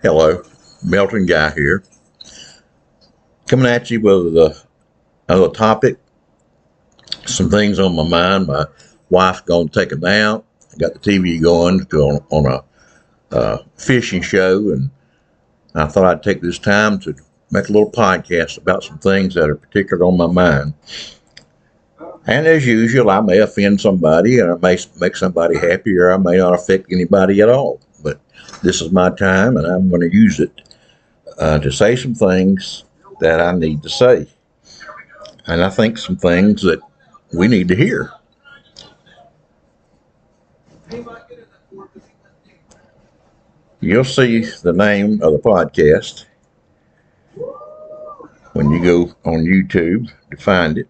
Hello, Melton guy here, coming at you with another topic. Some things on my mind. My wife's going to take a nap. I got the TV going on a fishing show, and I thought I'd take this time to make a little podcast about some things that are particular on my mind. And as usual, I may offend somebody, and I may make somebody happy, or I may not affect anybody at all. But this is my time, and I'm going to use it to say some things that I need to say. And I think some things that we need to hear. You'll see the name of the podcast when you go on YouTube to find it.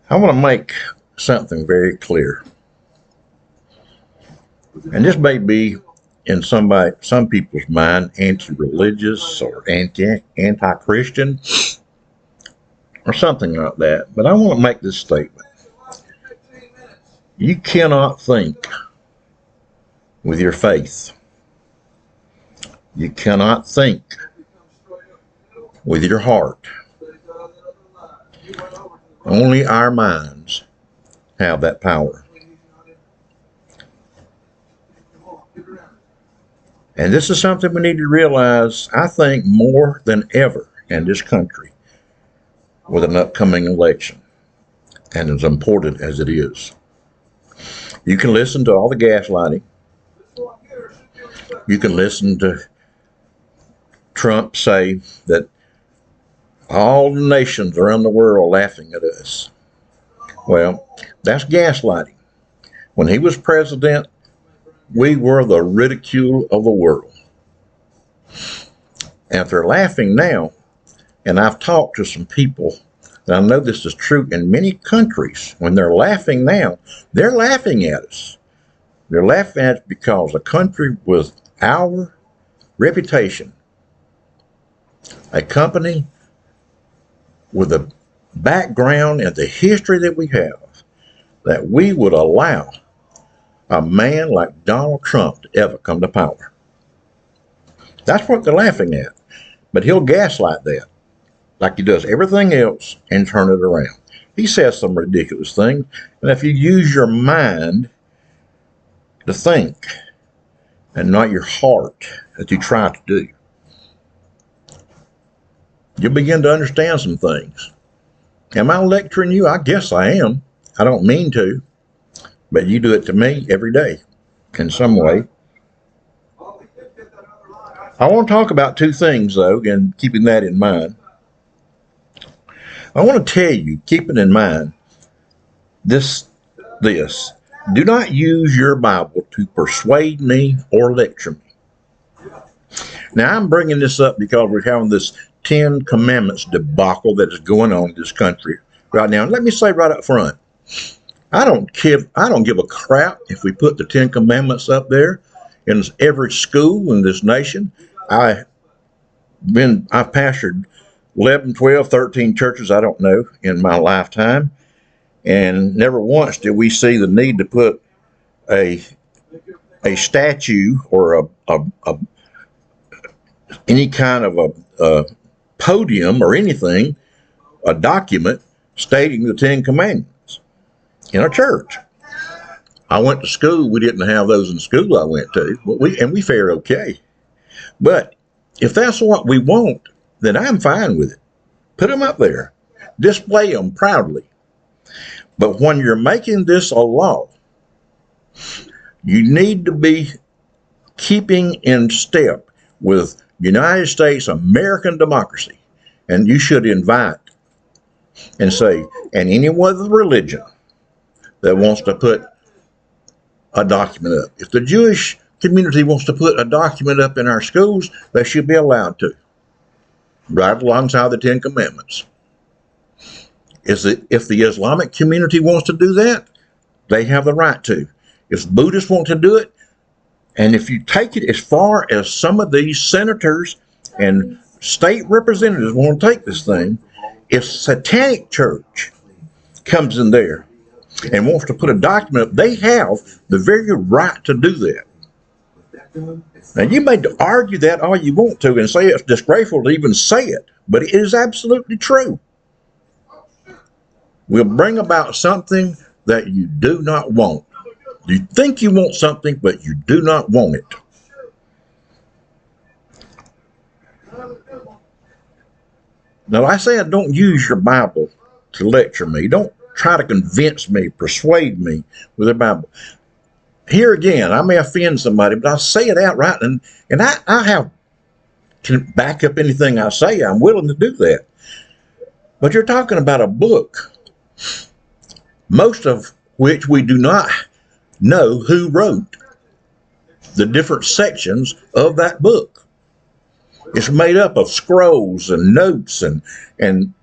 I want to make something very clear. And this may be in some people's mind anti-religious or anti-Christian or something like that. But I want to make this statement. You cannot think with your faith. You cannot think with your heart. Only our minds have that power. And this is something we need to realize, I think, more than ever in this country with an upcoming election, and as important as it is. You can listen to all the gaslighting. You can listen to Trump say that all the nations around the world are laughing at us. Well, that's gaslighting. When he was president, we were the ridicule of the world. And if they're laughing now, and I've talked to some people, and I know this is true in many countries, when they're laughing now, they're laughing at us. They're laughing at us because a country with our reputation, a company with the background and the history that we have, that we would allow a man like Donald Trump to ever come to power. That's what they're laughing at. But he'll gaslight that, like he does everything else, and turn it around. He says some ridiculous things, and if you use your mind to think, and not your heart that you try to do, you'll begin to understand some things. Am I lecturing you? I guess I am. I don't mean to. But you do it to me every day in some way. I want to talk about two things, though, and keeping that in mind. I want to tell you, keep it in mind, this. Do not use your Bible to persuade me or lecture me. Now, I'm bringing this up because we're having this 10 Commandments debacle that is going on in this country right now. And let me say right up front, I don't give a crap if we put the 10 Commandments up there in every school in this nation. I've pastored 11, 12, 13 churches, I don't know, in my lifetime. And never once did we see the need to put a statue or any kind of a podium or anything, a document stating the 10 Commandments in a church. I went to school. We didn't have those in the school I went to, but we fared okay. But if that's what we want, then I'm fine with it. Put them up there. Display them proudly. But when you're making this a law, you need to be keeping in step with United States American democracy. And you should invite and say, and any other religion that wants to put a document up. If the Jewish community wants to put a document up in our schools, they should be allowed to, right alongside the 10 Commandments. If the Islamic community wants to do that, they have the right to. If Buddhists want to do it, and if you take it as far as some of these senators and state representatives want to take this thing, if Satanic Church comes in there and wants to put a document up, they have the very right to do that. Now, you may argue that all you want to and say it's disgraceful to even say it, but it is absolutely true. Will bring about something that you do not want. You think you want something, but you do not want it. Now, I said, don't use your Bible to lecture me. Don't try to convince me, persuade me with the Bible. Here again, I may offend somebody, but I say it outright, and I can back up anything I say. I'm willing to do that. But you're talking about a book, most of which we do not know who wrote the different sections of that book. It's made up of scrolls and notes and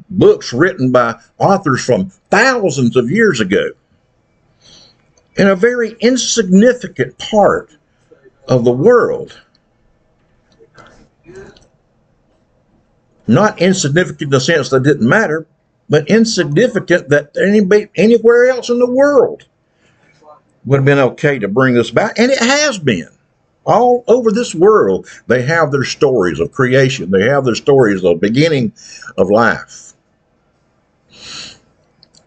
books written by authors from thousands of years ago. In a very insignificant part of the world. Not insignificant in the sense that it didn't matter, but insignificant that anywhere else in the world would have been okay to bring this back. And it has been. All over this world, they have their stories of creation. They have their stories of the beginning of life.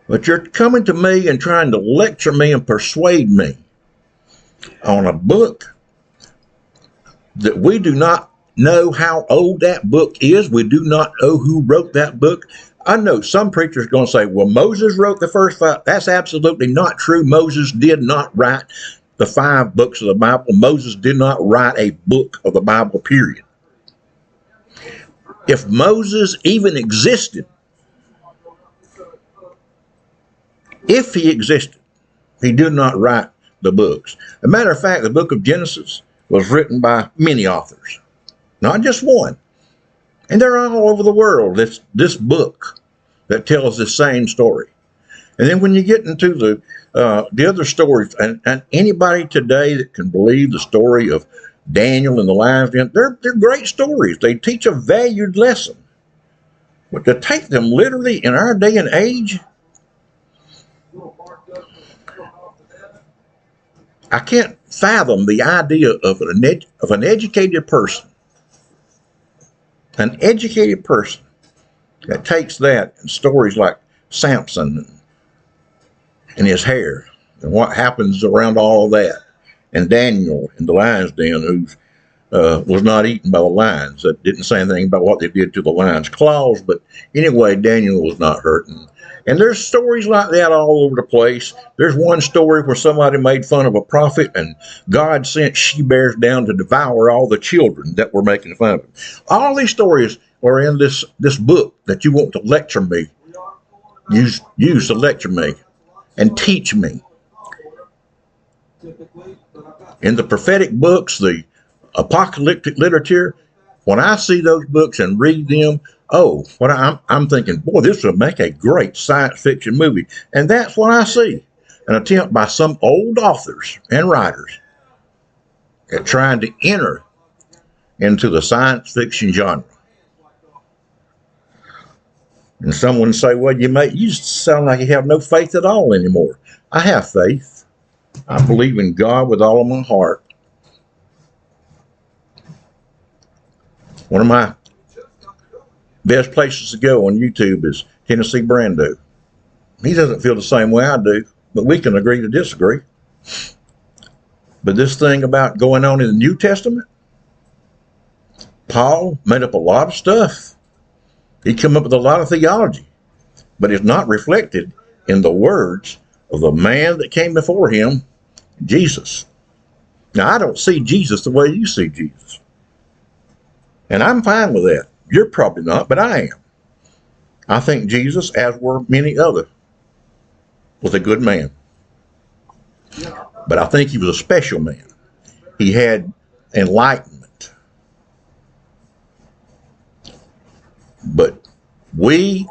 But you're coming to me and trying to lecture me and persuade me on a book that we do not know how old that book is. We do not know who wrote that book. I know some preachers are going to say, well, Moses wrote the first 5. That's absolutely not true. Moses did not write the 5 books of the Bible. Moses did not write a book of the Bible, period. If Moses even existed, if he existed, he did not write the books. As a matter of fact, the book of Genesis was written by many authors, not just one. And they're all over the world, this book that tells the same story. And then when you get into the other stories, and anybody today that can believe the story of Daniel and the lion's den, they're great stories. They teach a valued lesson. But to take them literally in our day and age, I can't fathom the idea of an educated person. An educated person that takes that and stories like Samson and his hair and what happens around all of that, and Daniel in the lion's den, who was not eaten by the lions. That didn't say anything about what they did to the lion's claws, but anyway, Daniel was not hurt. And there's stories like that all over the place. There's one story where somebody made fun of a prophet and God sent she-bears down to devour all the children that were making fun of him. All these stories are in this book that you want to lecture me, use to lecture me and teach me. In the prophetic books, the apocalyptic literature, when I see those books and read them, what I'm thinking, boy, this would make a great science fiction movie. And that's what I see. An attempt by some old authors and writers at trying to enter into the science fiction genre. And someone say, well, you sound like you have no faith at all anymore. I have faith. I believe in God with all of my heart. One of my best places to go on YouTube is Tennessee Brando. He doesn't feel the same way I do, but we can agree to disagree. But this thing about going on in the New Testament, Paul made up a lot of stuff. He came up with a lot of theology, but it's not reflected in the words of the man that came before him, Jesus. Now, I don't see Jesus the way you see Jesus. And I'm fine with that. You're probably not, but I am. I think Jesus, as were many others, was a good man. But I think he was a special man. He had enlightenment. But we,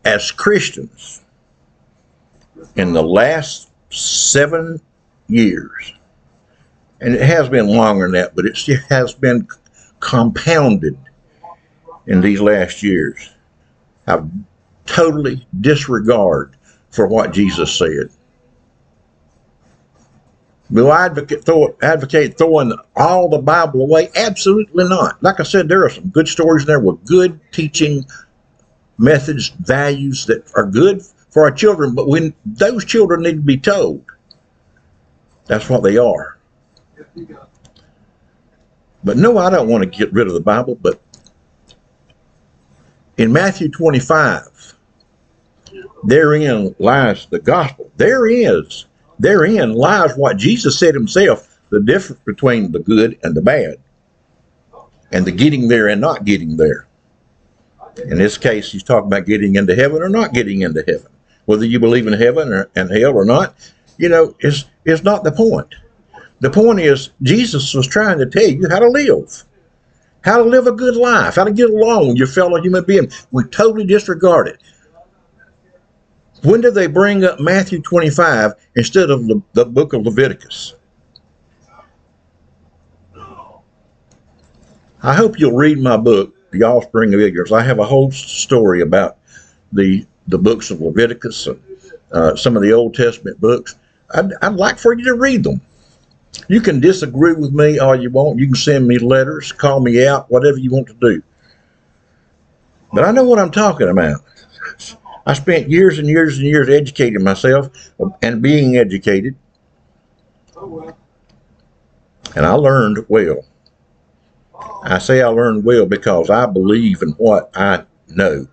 as Christians, in the last 7 years, and it has been longer than that, but it still has been compounded in these last years, have totally disregarded for what Jesus said. Will I advocate throwing all the Bible away? Absolutely not. Like I said, there are some good stories in there with good teaching methods, values that are good for our children, but when those children need to be told, that's what they are. But no, I don't want to get rid of the Bible, but in Matthew 25, therein lies the gospel. Therein lies what Jesus said himself, the difference between the good and the bad, and the getting there and not getting there. In this case, he's talking about getting into heaven or not getting into heaven. Whether you believe in heaven and hell or not, is not the point. The point is, Jesus was trying to tell you how to live a good life, how to get along with your fellow human being. We totally disregard it. When did they bring up Matthew 25 instead of the book of Leviticus? I hope you'll read my book, The Offspring of Ignorance. I have a whole story about the books of Leviticus and some of the Old Testament books. I'd like for you to read them. You can disagree with me all you want. You can send me letters, call me out, whatever you want to do. But I know what I'm talking about. I spent years and years and years educating myself and being educated. And I learned well. I say I learned well because I believe in what I know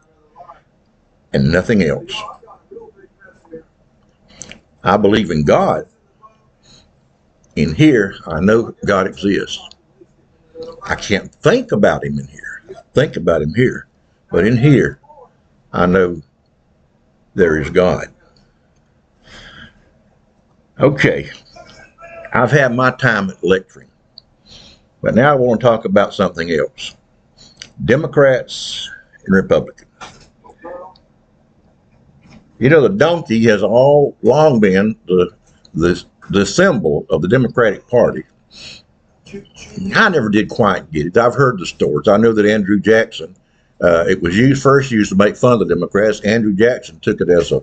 and nothing else. I believe in God. In here, I know God exists. I can't think about him in here. Think about him here. But in here, I know there is God. Okay, I've had my time at lecturing, but now I want to talk about something else. Democrats and Republicans. The donkey has all long been the symbol of the Democratic Party. I never did quite get it. I've heard the stories. I know that Andrew Jackson, it was first used to make fun of the Democrats. Andrew Jackson took it as a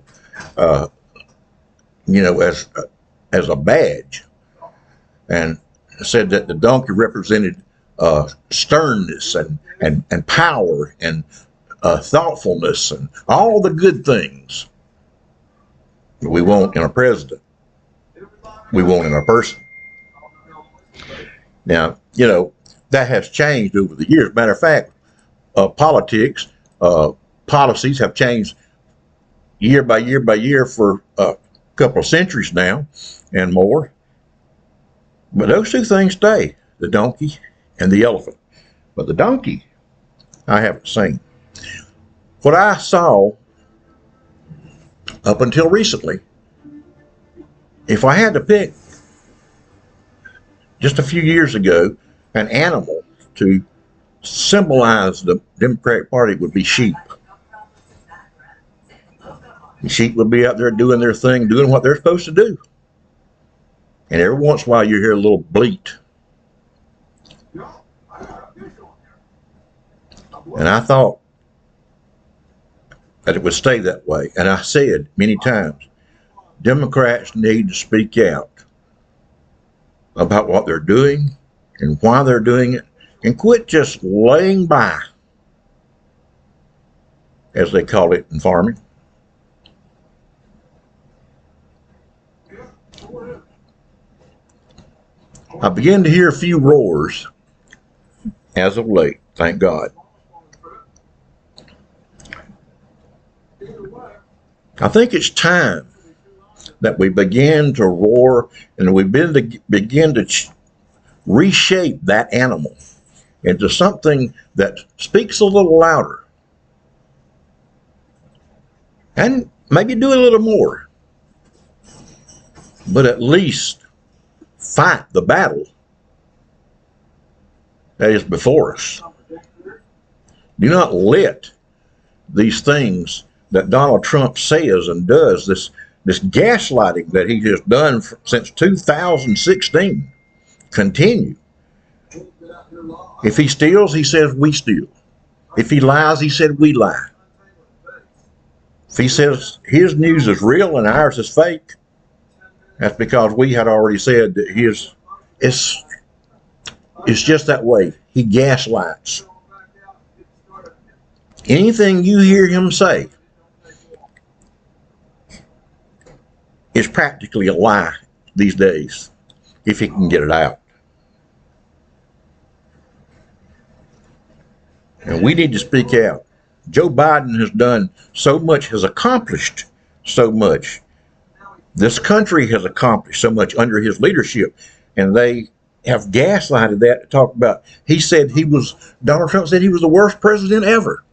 badge, and said that the donkey represented sternness and power and thoughtfulness and all the good things we want in a president. We want in a person. Now, that has changed over the years. Matter of fact, politics, policies have changed year by year by year for a couple of centuries now and more. But those two things stay, the donkey and the elephant. But the donkey, I haven't seen. What I saw up until recently, if I had to pick just a few years ago, an animal to symbolize the Democratic Party would be sheep. The sheep would be out there doing their thing, doing what they're supposed to do. And every once in a while you hear a little bleat. And I thought that it would stay that way. And I said many times, Democrats need to speak out about what they're doing and why they're doing it, and quit just laying by, as they call it in farming. I began to hear a few roars as of late, thank God. I think it's time that we begin to roar and we begin to reshape that animal into something that speaks a little louder. And maybe do a little more. But at least fight the battle that is before us. Do not let these things that Donald Trump says and does, this gaslighting that he has done since 2016, continue. If he steals, he says we steal. If he lies, he said we lie. If he says his news is real and ours is fake, that's because we had already said that it's just that way. He gaslights. Anything you hear him say is practically a lie these days, if he can get it out. And we need to speak out. Joe Biden has done so much, has accomplished so much. This country has accomplished so much under his leadership, and they have gaslighted that to talk about. Donald Trump said he was the worst president ever.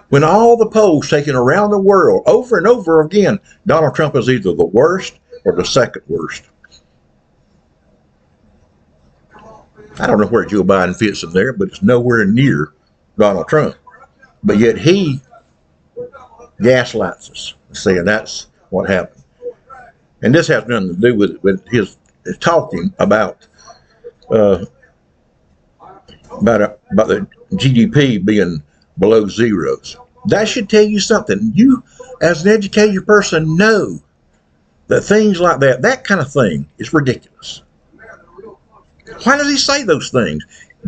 When all the polls taken around the world, over and over again, Donald Trump is either the worst or the second worst. I don't know where Joe Biden fits in there, but it's nowhere near Donald Trump. But yet he gaslights us, saying that's what happened. And this has nothing to do with his talking about the GDP being below zeros. That should tell you something. You, as an educated person, know that things like that kind of thing is ridiculous. Why does he say those things?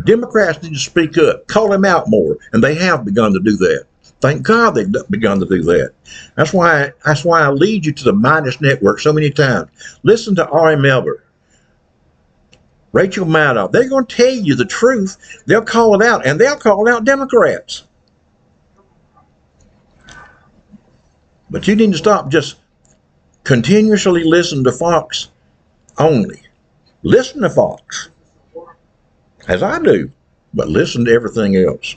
Democrats need to speak up, call him out more, and they have begun to do that. Thank God they've begun to do that. That's why I lead you to the Midas Network so many times. Listen to R.M. Elber, Rachel Maddow. They're going to tell you the truth. They'll call it out, and they'll call out Democrats. But you need to stop just continuously listening to Fox only. Listen to Fox, as I do, but listen to everything else.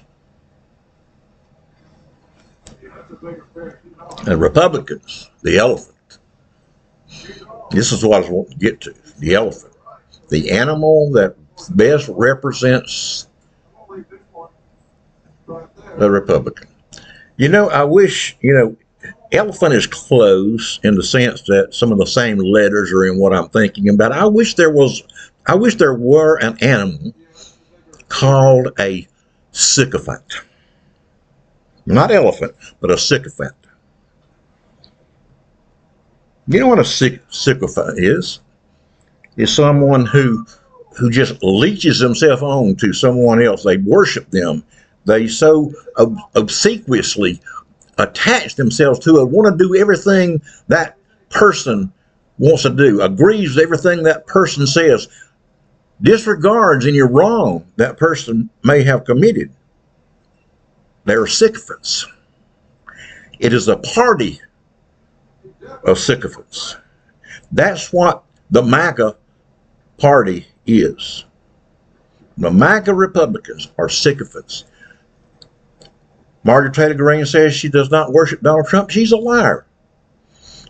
And Republicans, the elephant. This is what I want to get to. The elephant. The animal that best represents the Republican. I wish, elephant is close in the sense that some of the same letters are in what I'm thinking about. I wish there were an animal called a sycophant. Not elephant, but a sycophant. You know what a sycophant is? Is someone who just leeches himself on to someone else. They worship them. They so obsequiously attach themselves to it, want to do everything that person wants to do, agrees with everything that person says, disregards any wrong that person may have committed. They're sycophants. It is a party of sycophants. That's what the MAGA party is. The MAGA Republicans are sycophants. Margaret Taylor Greene says she does not worship Donald Trump. She's a liar.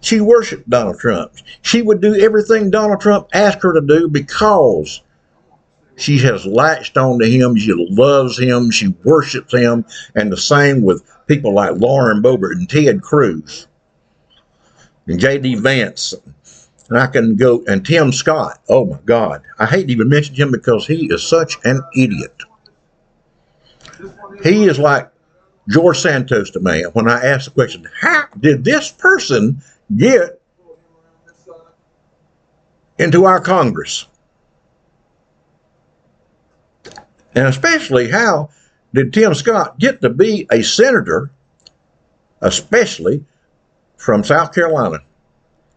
She worshiped Donald Trump. She would do everything Donald Trump asked her to do because she has latched on to him. She loves him. She worships him. And the same with people like Lauren Boebert and Ted Cruz and J.D. Vance. And I can go, and Tim Scott. Oh my God. I hate to even mention him because he is such an idiot. He is like George Santos to me when I ask the question, how did this person get into our Congress? And especially, how did Tim Scott get to be a senator, especially from South Carolina?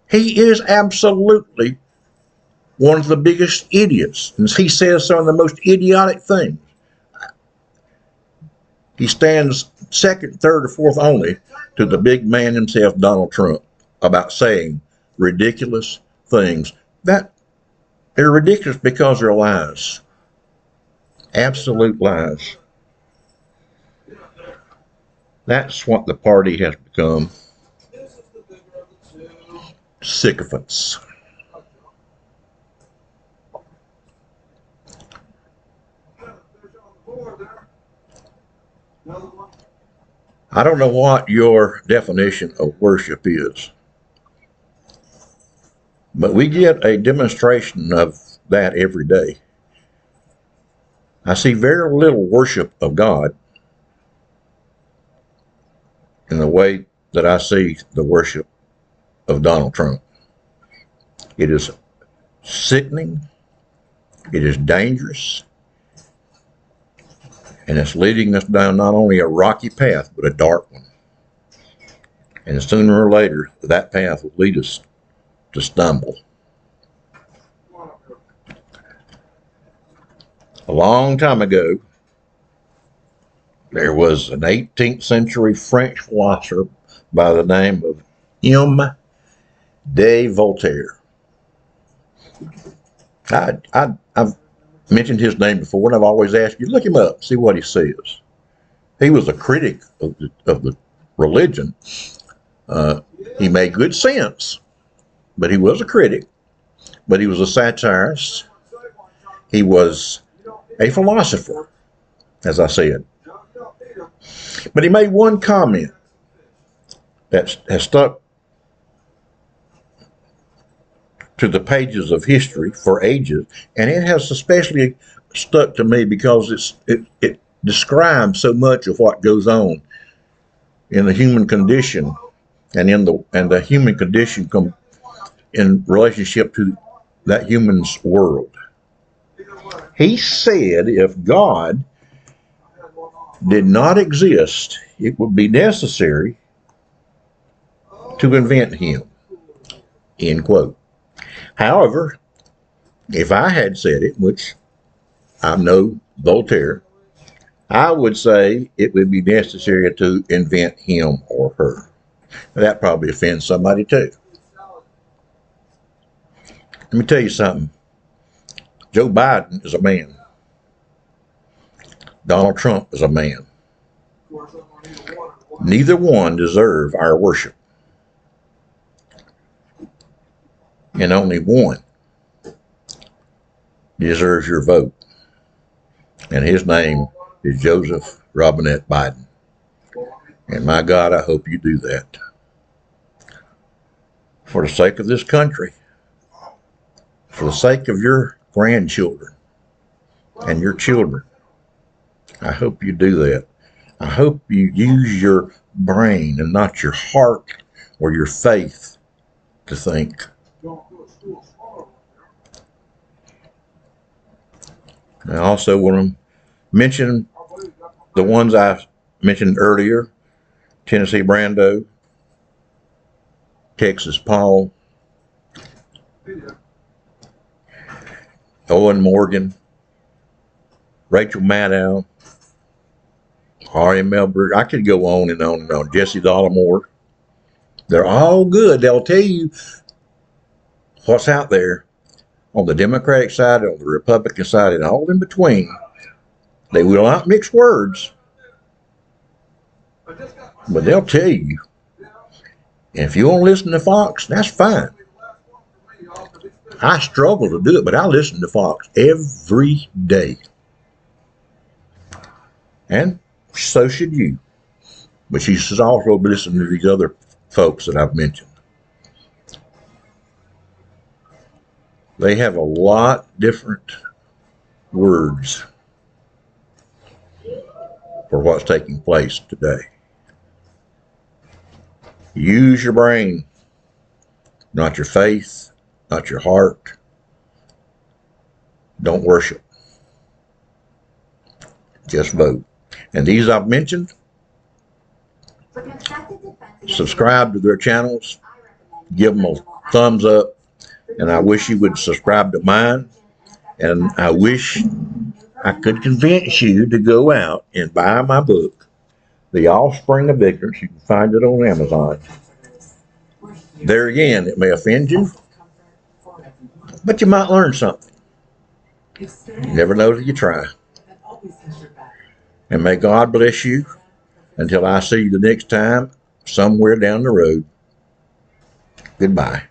He is absolutely one of the biggest idiots. And he says some of the most idiotic things. He stands second, third, or fourth only to the big man himself, Donald Trump, about saying ridiculous things. That they're ridiculous because they're lies. Absolute lies. That's what the party has become. Sycophants. I don't know what your definition of worship is, but we get a demonstration of that every day. I see very little worship of God in the way that I see the worship of Donald Trump. It is sickening. It is dangerous. And it's leading us down not only a rocky path, but a dark one. And sooner or later, that path will lead us to stumble. A long time ago, there was an 18th century French philosopher by the name of M. de Voltaire. I've mentioned his name before, and I've always asked you, look him up, see what he says. He was a critic of the religion. He made good sense, but he was a critic. But he was a satirist. He was a philosopher, as I said. But he made one comment that has stuck to the pages of history for ages, and it has especially stuck to me because it describes so much of what goes on in the human condition, and the human condition in relationship to that human's world. He said if God did not exist, it would be necessary to invent him. End quote. However, if I had said it, which I know Voltaire, I would say it would be necessary to invent him or her. That probably offends somebody too. Let me tell you something. Joe Biden is a man. Donald Trump is a man. Neither one deserve our worship. And only one deserves your vote. And his name is Joseph Robinette Biden. And my God, I hope you do that. For the sake of this country, for the sake of your grandchildren and your children, I hope you do that. I hope you use your brain and not your heart or your faith to think. I also want to mention the ones I mentioned earlier: Tennessee Brando, Texas Paul, Owen Morgan, Rachel Maddow, R.M. Melberg. I could go on and on and on. Jesse Dollamore. They're all good. They'll tell you what's out there on the Democratic side, on the Republican side, and all in between. They will not mix words, but they'll tell you. And if you won't listen to Fox, that's fine. I struggle to do it, but I listen to Fox every day. And so should you. But you should also be listening to these other folks that I've mentioned. They have a lot different words for what's taking place today. Use your brain, not your faith, not your heart. Don't worship. Just vote. And these I've mentioned, subscribe to their channels, give them a thumbs up, and I wish you would subscribe to mine, and I wish I could convince you to go out and buy my book, The Offspring of Ignorance. You can find it on Amazon. There again, it may offend you, but you might learn something. You never know till you try. And may God bless you until I see you the next time, somewhere down the road. Goodbye.